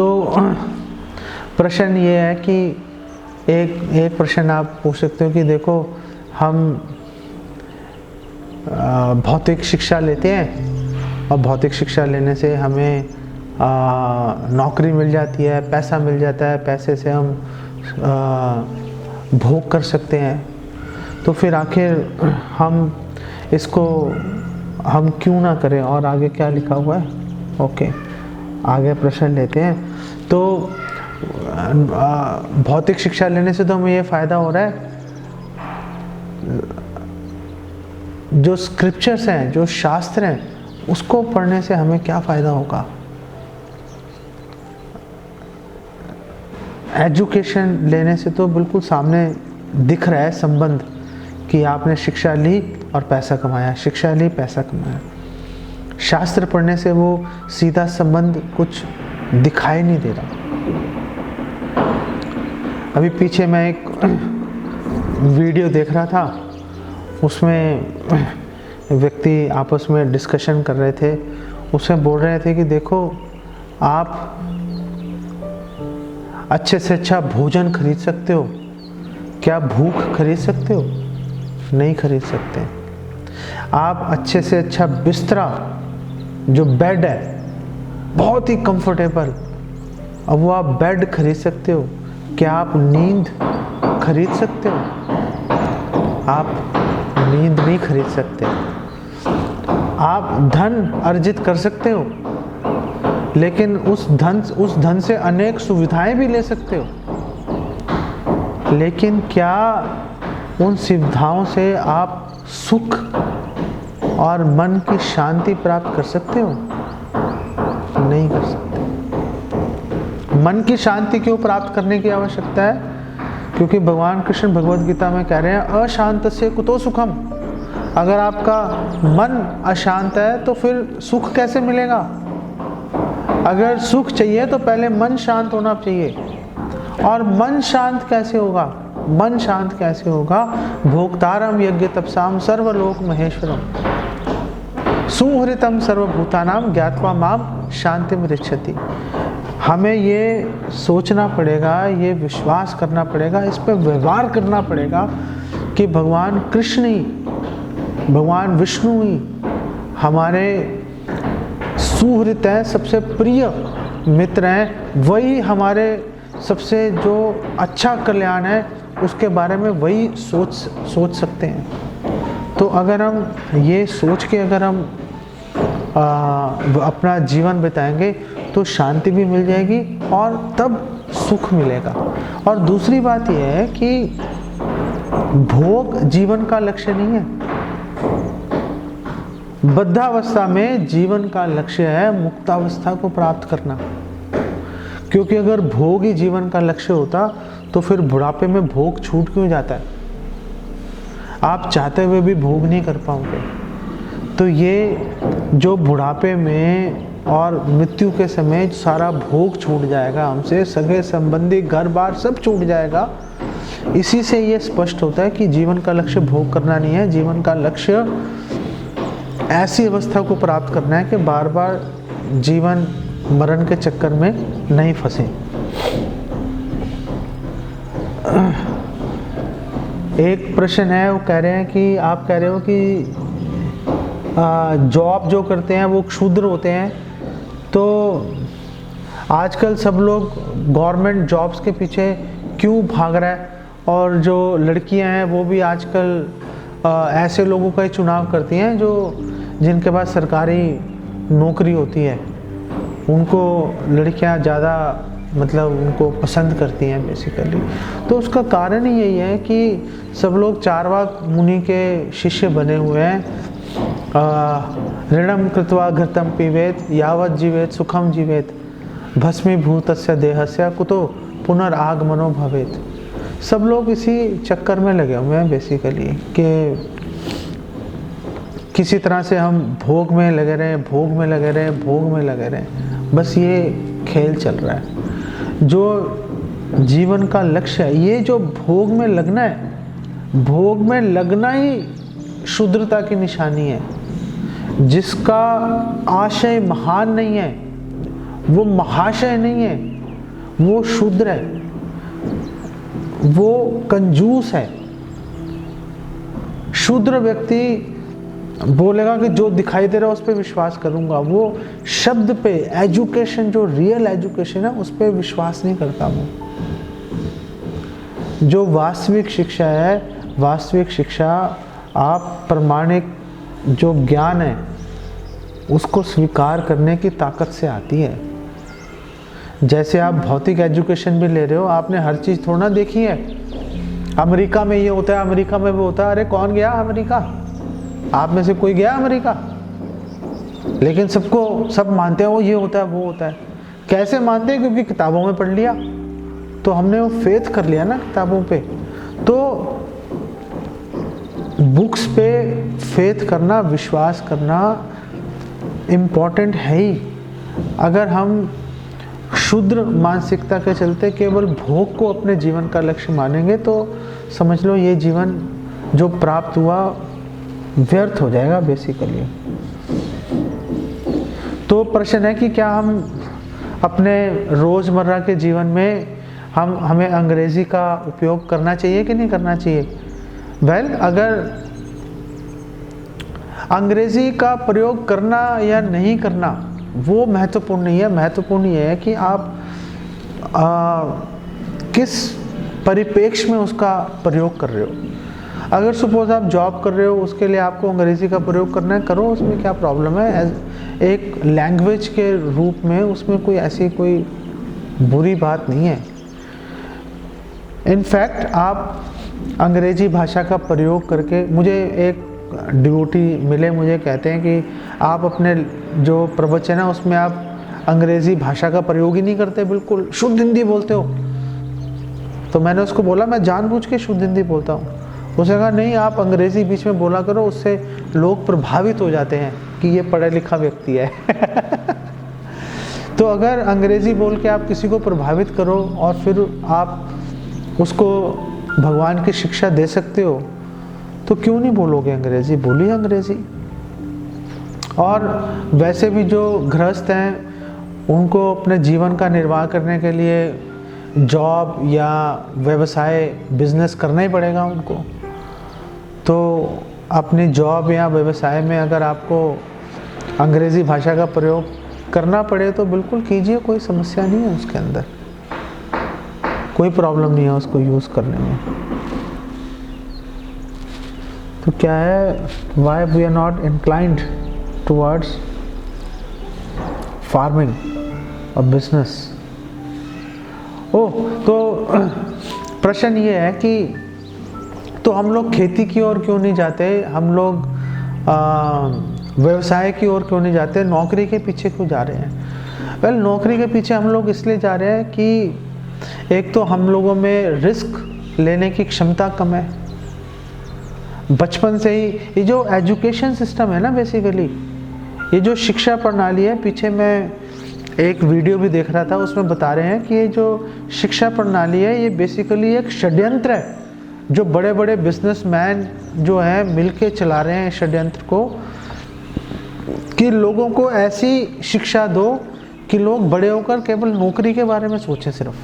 तो प्रश्न ये है कि एक प्रश्न आप पूछ सकते हो कि देखो हम भौतिक शिक्षा लेते हैं और भौतिक शिक्षा लेने से हमें नौकरी मिल जाती है, पैसा मिल जाता है, पैसे से हम भोग कर सकते हैं, तो फिर आखिर हम इसको हम क्यों ना करें। और आगे क्या लिखा हुआ है, ओके आगे प्रश्न लेते हैं। तो भौतिक शिक्षा लेने से तो हमें ये फ़ायदा हो रहा है, जो स्क्रिप्चर्स हैं, जो शास्त्र हैं, उसको पढ़ने से हमें क्या फ़ायदा होगा। एजुकेशन लेने से तो बिल्कुल सामने दिख रहा है संबंध कि आपने शिक्षा ली और पैसा कमाया, शिक्षा ली पैसा कमाया। शास्त्र पढ़ने से वो सीधा संबंध कुछ दिखाई नहीं दे रहा। अभी पीछे मैं एक वीडियो देख रहा था, उसमें व्यक्ति आपस में डिस्कशन कर रहे थे। उसमें बोल रहे थे कि देखो आप अच्छे से अच्छा भोजन खरीद सकते हो, क्या भूख खरीद सकते हो? नहीं खरीद सकते। आप अच्छे से अच्छा बिस्तरा, जो बेड है बहुत ही कंफर्टेबल, अब वो आप बेड खरीद सकते हो, क्या आप नींद खरीद सकते हो? आप नींद नहीं खरीद सकते। आप धन अर्जित कर सकते हो, लेकिन उस धन से अनेक सुविधाएं भी ले सकते हो, लेकिन क्या उन सुविधाओं से आप सुख और मन की शांति प्राप्त कर सकते हो? नहीं कर सकते। मन की शांति क्यों प्राप्त करने की आवश्यकता है? क्योंकि भगवान कृष्ण भगवद गीता में कह रहे हैं अशांत से कुतो सुखम। अगर आपका मन अशांत है तो फिर सुख कैसे मिलेगा? अगर सुख चाहिए तो पहले मन शांत होना चाहिए। और मन शांत कैसे होगा? मन शांत कैसे होगा? भोक्तारम यज्ञ तपसाम सर्वलोक महेश्वरम सुहृतम सर्वभूतानाम ज्ञात्वा माम शांतिम रिच्छति। हमें ये सोचना पड़ेगा, ये विश्वास करना पड़ेगा, इस पर व्यवहार करना पड़ेगा कि भगवान कृष्ण ही, भगवान विष्णु ही हमारे सुहृत हैं, सबसे प्रिय मित्र हैं, वही हमारे सबसे जो अच्छा कल्याण है उसके बारे में वही सोच सकते हैं। तो अगर हम ये सोच के अगर हम अपना जीवन बिताएंगे तो शांति भी मिल जाएगी और तब सुख मिलेगा। और दूसरी बात यह है कि भोग जीवन का लक्ष्य नहीं है। बद्धावस्था में जीवन का लक्ष्य है मुक्तावस्था को प्राप्त करना। क्योंकि अगर भोग ही जीवन का लक्ष्य होता तो फिर बुढ़ापे में भोग छूट क्यों जाता है? आप चाहते हुए भी भोग नहीं कर पाओगे। तो ये जो बुढ़ापे में और मृत्यु के समय सारा भोग छूट जाएगा हमसे, सगे संबंधी घर बार सब छूट जाएगा। इसी से ये स्पष्ट होता है कि जीवन का लक्ष्य भोग करना नहीं है। जीवन का लक्ष्य ऐसी अवस्था को प्राप्त करना है कि बार बार जीवन मरण के चक्कर में नहीं फंसे। एक प्रश्न है, वो कह रहे हैं कि आप कह रहे हो कि जॉब जो करते हैं वो क्षुद्र होते हैं, तो आजकल सब लोग गवर्नमेंट जॉब्स के पीछे क्यों भाग रहा है? और जो लड़कियां हैं वो भी आजकल ऐसे लोगों का ही चुनाव करती हैं जो जिनके पास सरकारी नौकरी होती है, उनको लड़कियां ज़्यादा मतलब उनको पसंद करती हैं बेसिकली। तो उसका कारण ही यही है कि सब लोग चार्वाक मुनि के शिष्य बने हुए हैं। ऋणम कृत्वा घृतम पीवेत यावत जीवेत सुखम जीवेत भस्मीभूतस्य देहस्य कुतो पुनरागमनो भवेत। सब लोग इसी चक्कर में लगे हुए हैं बेसिकली कि किसी तरह से हम भोग में लगे रहें, भोग में लगे रहें, भोग में लगे रहें। बस ये खेल चल रहा है। जो जीवन का लक्ष्य है, ये जो भोग में लगना है, भोग में लगना ही शुद्रता की निशानी है। जिसका आशय महान नहीं है, वो महाशय नहीं है, वो शूद्र है, वो कंजूस है। शूद्र व्यक्ति बोलेगा कि जो दिखाई दे रहा है उस पर विश्वास करूंगा, वो शब्द पे, एजुकेशन जो रियल एजुकेशन है उस पर विश्वास नहीं करता। वो जो वास्तविक शिक्षा है, वास्तविक शिक्षा आप प्रमाणिक जो ज्ञान है उसको स्वीकार करने की ताकत से आती है। जैसे आप भौतिक एजुकेशन भी ले रहे हो, आपने हर चीज़ थोड़ा ना देखी है। अमेरिका में ये होता है, अमेरिका में वो होता है। अरे कौन गया अमेरिका? आप में से कोई गया अमेरिका? लेकिन सब मानते हैं वो ये होता है वो होता है। कैसे मानते हैं? क्योंकि किताबों में पढ़ लिया, तो हमने वो फेथ कर लिया ना किताबों पे। तो बुक्स पे फेथ करना, विश्वास करना इम्पॉर्टेंट है ही। अगर हम शुद्र मानसिकता के चलते केवल भोग को अपने जीवन का लक्ष्य मानेंगे तो समझ लो ये जीवन जो प्राप्त हुआ व्यर्थ हो जाएगा बेसिकली। तो प्रश्न है कि क्या हम अपने रोज़मर्रा के जीवन में हमें अंग्रेज़ी का उपयोग करना चाहिए कि नहीं करना चाहिए? अगर अंग्रेज़ी का प्रयोग करना या नहीं करना वो महत्वपूर्ण नहीं है। महत्वपूर्ण ये है कि आप किस परिप्रेक्ष्य में उसका प्रयोग कर रहे हो। अगर सपोज आप जॉब कर रहे हो, उसके लिए आपको अंग्रेज़ी का प्रयोग करना है, करो, उसमें क्या प्रॉब्लम है। एक लैंग्वेज के रूप में उसमें कोई ऐसी कोई बुरी बात नहीं है। इनफैक्ट आप अंग्रेज़ी भाषा का प्रयोग करके, मुझे एक डिवोटी मिले, मुझे कहते हैं कि आप अपने जो प्रवचन है उसमें आप अंग्रेज़ी भाषा का प्रयोग ही नहीं करते, बिल्कुल शुद्ध हिंदी बोलते हो। तो मैंने उसको बोला मैं जानबूझ के शुद्ध हिंदी बोलता हूँ। उसने कहा नहीं, आप अंग्रेज़ी बीच में बोला करो, उससे लोग प्रभावित हो जाते हैं कि ये पढ़ा लिखा व्यक्ति है। तो अगर अंग्रेज़ी बोल के आप किसी को प्रभावित करो और फिर आप उसको भगवान की शिक्षा दे सकते हो, तो क्यों नहीं बोलोगे अंग्रेज़ी? बोलिए अंग्रेज़ी। और वैसे भी जो गृहस्थ हैं उनको अपने जीवन का निर्वाह करने के लिए जॉब या व्यवसाय, बिजनेस करना ही पड़ेगा उनको। तो अपनी जॉब या व्यवसाय में अगर आपको अंग्रेज़ी भाषा का प्रयोग करना पड़े तो बिल्कुल कीजिए, कोई समस्या नहीं है उसके अंदर, कोई प्रॉब्लम नहीं है उसको यूज़ करने में। तो क्या है, why we are not inclined towards farming और बिजनेस। तो प्रश्न ये है कि तो हम लोग खेती की ओर क्यों नहीं जाते, हम लोग व्यवसाय की ओर क्यों नहीं जाते, नौकरी के पीछे क्यों जा रहे हैं? नौकरी के पीछे हम लोग इसलिए जा रहे हैं कि एक तो हम लोगों में रिस्क लेने की क्षमता कम है। बचपन से ही ये जो एजुकेशन सिस्टम है ना, बेसिकली ये जो शिक्षा प्रणाली है, पीछे मैं एक वीडियो भी देख रहा था, उसमें बता रहे हैं कि ये जो शिक्षा प्रणाली है ये बेसिकली एक षड्यंत्र है जो बड़े बड़े बिजनेसमैन जो हैं मिलके चला रहे हैं षड्यंत्र को, कि लोगों को ऐसी शिक्षा दो कि लोग बड़े होकर केवल नौकरी के बारे में सोचें सिर्फ।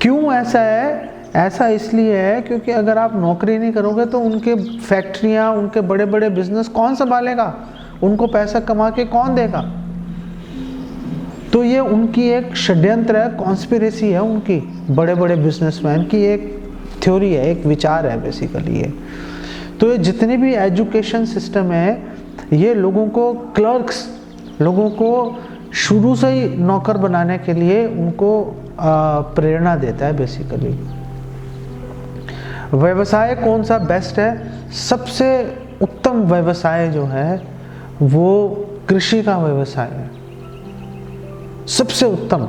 क्यों ऐसा है? ऐसा इसलिए है क्योंकि अगर आप नौकरी नहीं करोगे तो उनके फैक्ट्रियां, उनके बड़े बड़े बिजनेस कौन संभालेगा? उनको पैसा कमा के कौन देगा? तो ये उनकी एक षड्यंत्र है, कॉन्स्पिरेसी है उनकी, बड़े बड़े बिजनेसमैन की एक थ्योरी है, एक विचार है बेसिकली ये। तो ये जितने भी एजुकेशन सिस्टम है ये लोगों को क्लर्क्स, लोगों को शुरू से ही नौकर बनाने के लिए उनको प्रेरणा देता है बेसिकली। व्यवसाय कौन सा बेस्ट है? सबसे उत्तम व्यवसाय जो है वो कृषि का व्यवसाय है, सबसे उत्तम,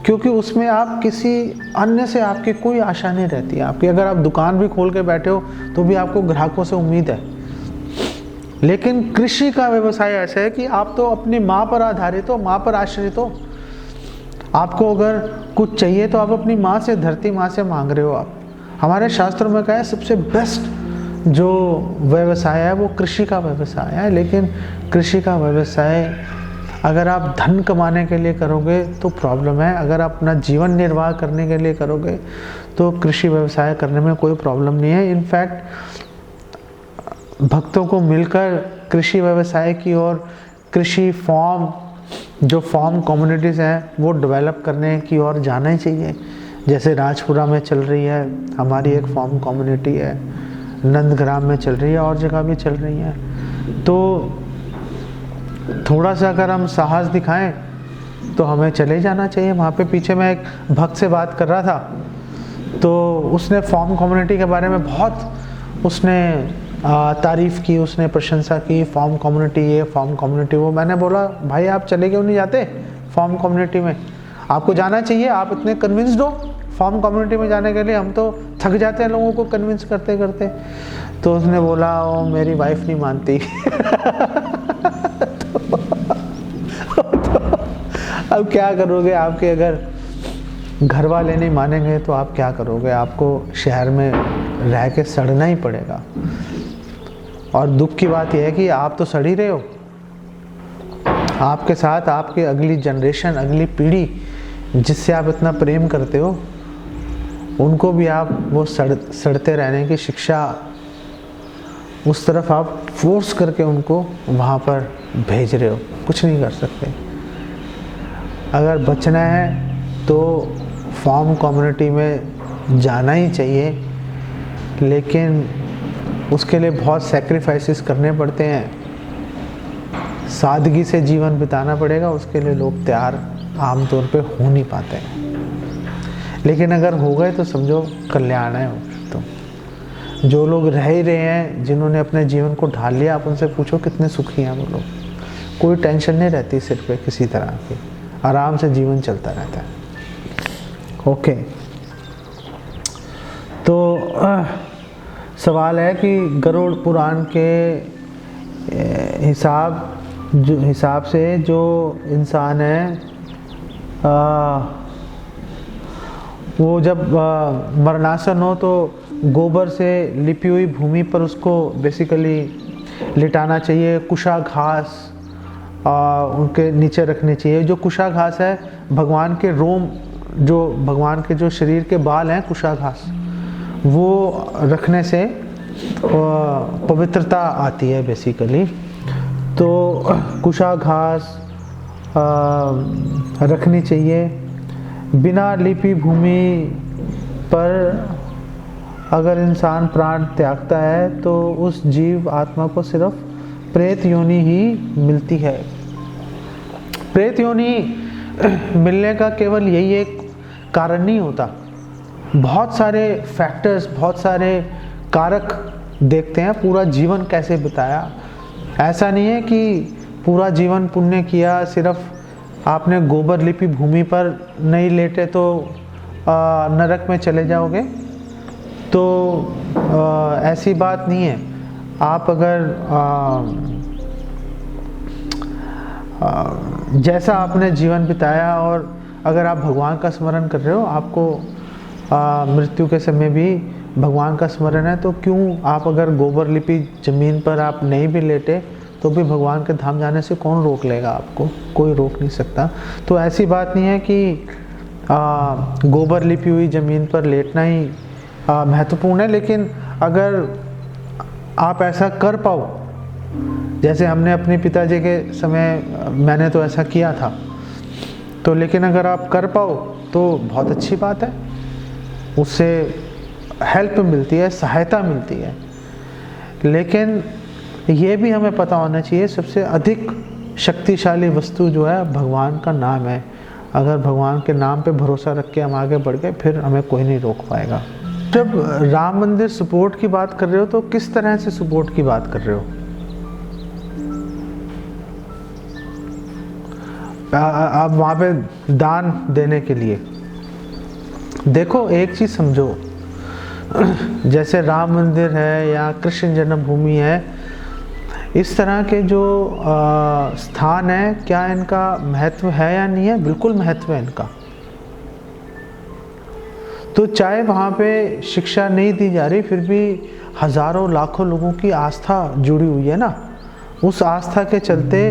क्योंकि उसमें आप किसी अन्य से आपकी कोई आशा नहीं रहती है। आपकी अगर आप दुकान भी खोल के बैठे हो तो भी आपको ग्राहकों से उम्मीद है, लेकिन कृषि का व्यवसाय ऐसा है कि आप तो अपनी माँ पर आधारित हो, माँ पर आश्रित हो। आपको अगर कुछ चाहिए तो आप अपनी माँ से, धरती माँ से मांग रहे हो आप। हमारे शास्त्रों में कहा है सबसे बेस्ट जो व्यवसाय है वो कृषि का व्यवसाय है, लेकिन कृषि का व्यवसाय अगर आप धन कमाने के लिए करोगे तो प्रॉब्लम है, अगर आप अपना जीवन निर्वाह करने के लिए करोगे तो कृषि व्यवसाय करने में कोई प्रॉब्लम नहीं है। इनफैक्ट भक्तों को मिलकर कृषि व्यवसाय की और कृषि जो फॉर्म कम्युनिटीज़ हैं वो डेवलप करने की ओर जाना ही चाहिए। जैसे राजपुरा में चल रही है हमारी एक फॉर्म कम्युनिटी है, नंदग्राम में चल रही है, और जगह भी चल रही है। तो थोड़ा सा अगर हम साहस दिखाएं तो हमें चले जाना चाहिए वहाँ पे। पीछे मैं एक भक्त से बात कर रहा था तो उसने फॉर्म कम्युनिटी के बारे में बहुत उसने तारीफ़ की, उसने प्रशंसा की, फॉर्म कम्युनिटी ये, फॉर्म कम्युनिटी वो। मैंने बोला भाई आप चले क्यों नहीं जाते फॉर्म कम्युनिटी में, आपको जाना चाहिए, आप इतने कन्विंस्ड हो फॉर्म कम्युनिटी में जाने के लिए, हम तो थक जाते हैं लोगों को कन्विंस करते करते। तो उसने बोला ओ मेरी वाइफ नहीं मानती तो अब क्या करोगे, आपके अगर घर वाले नहीं मानेंगे तो आप क्या करोगे, आपको शहर में रह के सड़ना ही पड़ेगा। और दुख की बात यह है कि आप तो सड़ ही रहे हो, आपके साथ आपकी अगली जनरेशन, अगली पीढ़ी जिससे आप इतना प्रेम करते हो, उनको भी आप वो सड़ते रहने की शिक्षा उस तरफ आप फोर्स करके उनको वहाँ पर भेज रहे हो, कुछ नहीं कर सकते। अगर बचना है तो फॉर्म कम्युनिटी में जाना ही चाहिए, लेकिन उसके लिए बहुत सैक्रिफाइसेस करने पड़ते हैं, सादगी से जीवन बिताना पड़ेगा, उसके लिए लोग तैयार आमतौर पे हो नहीं पाते हैं। लेकिन अगर हो गए तो समझो कल्याण है। तो जो लोग रह ही रहे हैं, जिन्होंने अपने जीवन को ढाल लिया, आप उनसे पूछो कितने सुखी हैं वो लोग, कोई टेंशन नहीं रहती सिर पे किसी तरह की, आराम से जीवन चलता रहता है। ओके, तो सवाल है कि गरुड़ पुराण के हिसाब से जो इंसान है वो जब मरणासन हो तो गोबर से लिपी हुई भूमि पर उसको बेसिकली लिटाना चाहिए, कुशा घास उनके नीचे रखनी चाहिए। जो कुशा घास है भगवान के रोम, जो भगवान के जो शरीर के बाल हैं, कुशा घास वो रखने से पवित्रता आती है बेसिकली। तो कुशा घास रखनी चाहिए। बिना लिपी भूमि पर अगर इंसान प्राण त्यागता है तो उस जीव आत्मा को सिर्फ प्रेत योनि ही मिलती है। प्रेत योनि मिलने का केवल यही एक कारण नहीं होता, बहुत सारे फैक्टर्स, बहुत सारे कारक देखते हैं पूरा जीवन कैसे बिताया। ऐसा नहीं है कि पूरा जीवन पुण्य किया, सिर्फ आपने गोबर लिपि भूमि पर नहीं लेटे तो नरक में चले जाओगे, तो ऐसी बात नहीं है। आप अगर जैसा आपने जीवन बिताया और अगर आप भगवान का स्मरण कर रहे हो, आपको मृत्यु के समय भी भगवान का स्मरण है, तो क्यों आप अगर गोबर लिपि ज़मीन पर आप नहीं भी लेटे तो भी भगवान के धाम जाने से कौन रोक लेगा आपको, कोई रोक नहीं सकता। तो ऐसी बात नहीं है कि गोबर लिपि हुई ज़मीन पर लेटना ही महत्वपूर्ण है, लेकिन अगर आप ऐसा कर पाओ, जैसे हमने अपने पिताजी के समय, मैंने तो ऐसा किया था, तो लेकिन अगर आप कर पाओ तो बहुत अच्छी बात है, उससे हेल्प मिलती है, सहायता मिलती है। लेकिन ये भी हमें पता होना चाहिए सबसे अधिक शक्तिशाली वस्तु जो है भगवान का नाम है। अगर भगवान के नाम पे भरोसा रख के हम आगे बढ़ गए, फिर हमें कोई नहीं रोक पाएगा। जब राम मंदिर सपोर्ट की बात कर रहे हो तो किस तरह से सपोर्ट की बात कर रहे हो? आप वहाँ पे दान देने के लिए, देखो एक चीज़ समझो, जैसे राम मंदिर है या कृष्ण जन्मभूमि है, इस तरह के जो स्थान है, क्या इनका महत्व है या नहीं है? बिल्कुल महत्व है इनका। तो चाहे वहाँ पे शिक्षा नहीं दी जा रही, फिर भी हज़ारों लाखों लोगों की आस्था जुड़ी हुई है ना। उस आस्था के चलते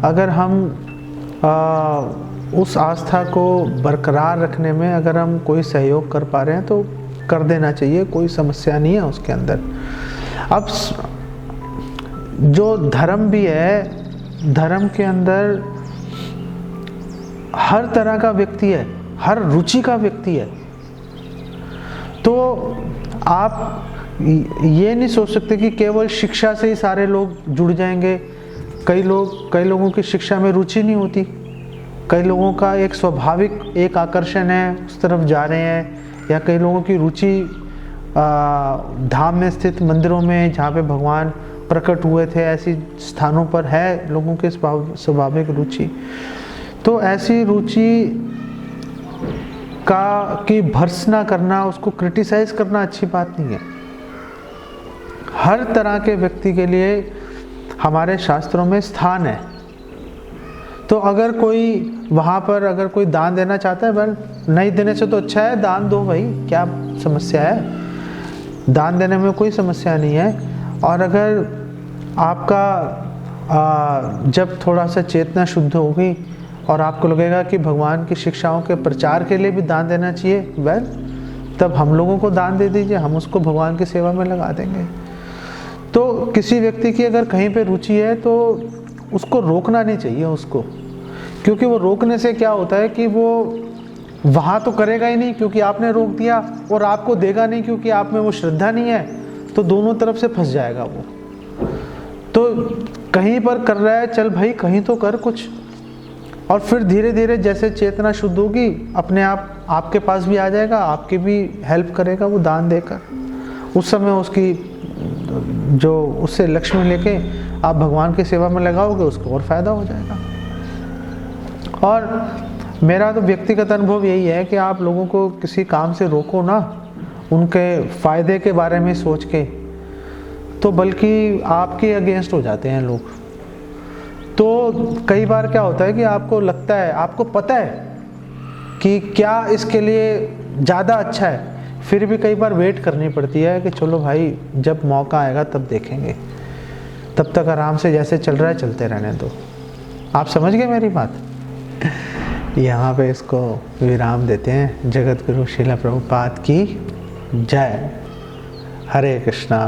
अगर हम उस आस्था को बरकरार रखने में अगर हम कोई सहयोग कर पा रहे हैं तो कर देना चाहिए, कोई समस्या नहीं है उसके अंदर। अब जो धर्म भी है, धर्म के अंदर हर तरह का व्यक्ति है, हर रुचि का व्यक्ति है। तो आप ये नहीं सोच सकते कि केवल शिक्षा से ही सारे लोग जुड़ जाएंगे। कई लोगों की शिक्षा में रुचि नहीं होती, कई लोगों का एक स्वाभाविक एक आकर्षण है, उस तरफ जा रहे हैं, या कई लोगों की रुचि धाम में स्थित मंदिरों में जहाँ पे भगवान प्रकट हुए थे, ऐसी स्थानों पर है लोगों के स्वाभाविक रुचि। तो ऐसी रुचि की भर्त्सना करना, उसको क्रिटिसाइज करना अच्छी बात नहीं है। हर तरह के व्यक्ति के लिए हमारे शास्त्रों में स्थान है। तो अगर कोई वहाँ पर अगर कोई दान देना चाहता है, वेल, नहीं देने से तो अच्छा है दान दो भाई, क्या समस्या है, दान देने में कोई समस्या नहीं है। और अगर आपका जब थोड़ा सा चेतना शुद्ध होगी और आपको लगेगा कि भगवान की शिक्षाओं के प्रचार के लिए भी दान देना चाहिए, वेल, तब हम लोगों को दान दे दीजिए, हम उसको भगवान की सेवा में लगा देंगे। तो किसी व्यक्ति की अगर कहीं पे रुचि है तो उसको रोकना नहीं चाहिए उसको, क्योंकि वो रोकने से क्या होता है कि वो वहाँ तो करेगा ही नहीं क्योंकि आपने रोक दिया, और आपको देगा नहीं क्योंकि आप में वो श्रद्धा नहीं है, तो दोनों तरफ से फंस जाएगा वो। तो कहीं पर कर रहा है, चल भाई कहीं तो कर कुछ, और फिर धीरे धीरे जैसे चेतना शुद्ध होगी अपने आप आपके पास भी आ जाएगा, आपकी भी हेल्प करेगा वो दान देकर। उस समय उसकी जो उससे लक्ष्मी लेके आप भगवान की सेवा में लगाओगे, उसको और फायदा हो जाएगा। और मेरा तो व्यक्तिगत अनुभव यही है कि आप लोगों को किसी काम से रोको ना उनके फ़ायदे के बारे में सोच के, तो बल्कि आपके अगेंस्ट हो जाते हैं लोग। तो कई बार क्या होता है कि आपको लगता है, आपको पता है कि क्या इसके लिए ज़्यादा अच्छा है, फिर भी कई बार वेट करनी पड़ती है कि चलो भाई जब मौका आएगा तब देखेंगे, तब तक आराम से जैसे चल रहा है चलते रहने दो। आप समझ गए मेरी बात? यहाँ पे इसको विराम देते हैं। जगत गुरु श्रील प्रभुपाद की जय। हरे कृष्णा।